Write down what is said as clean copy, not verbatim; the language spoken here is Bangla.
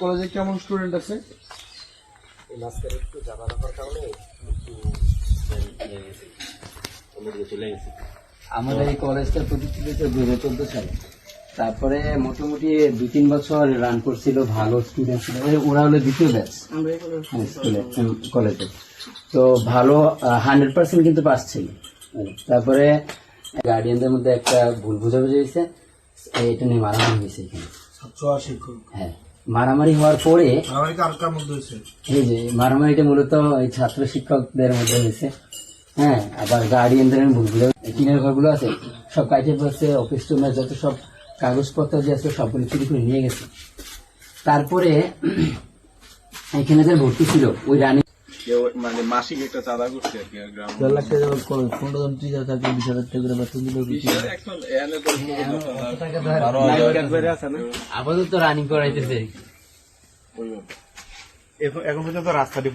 কলেজে কেমন স্টুডেন্ট আছে? আমাদের এই কলেজটা প্রতিষ্ঠিত হয়েছে 2014 সালে। তারপরে মোটামুটি 2-3 বছর রান করছিল, ভালো স্টুডেন্ট ছিল। ওরা হলো দ্বিতীয় ব্যাচ স্কুলে, কলেজে। তো ভালো 100% কিন্তু পাস ছিল। তারপরে গার্ডিয়ানদের মধ্যে একটা ভুল বোঝাবুঝি হয়েছে, এটা নিয়ে মারামারি হয়েছে এখানে। হ্যাঁ, মারামারি হওয়ার পরে এই যে মারামারিটা মূলত এই ছাত্র শিক্ষকদের মধ্যে হয়েছে। হ্যাঁ, আবার গার্ডিয়ানদের ভুল বোঝাবুঝি। টিনের ঘরগুলো আছে সব কাটে পড়ছে, অফিস রুমে যত সব কাগজপত্র যে আছে সবগুলো চুরি করে নিয়ে গেছে। তারপরে এখানে যে ভর্তি ছিল ওই রানী মানে মাসিক একটা চাঁদা করছে আর কি, 4 লাখ টাকা 15 জন টিচার থাকবে, 20,000 টাকা করে বেতন দিল। আপাতত রানিং করাইতেছে এখন পর্যন্ত রাস্তাটি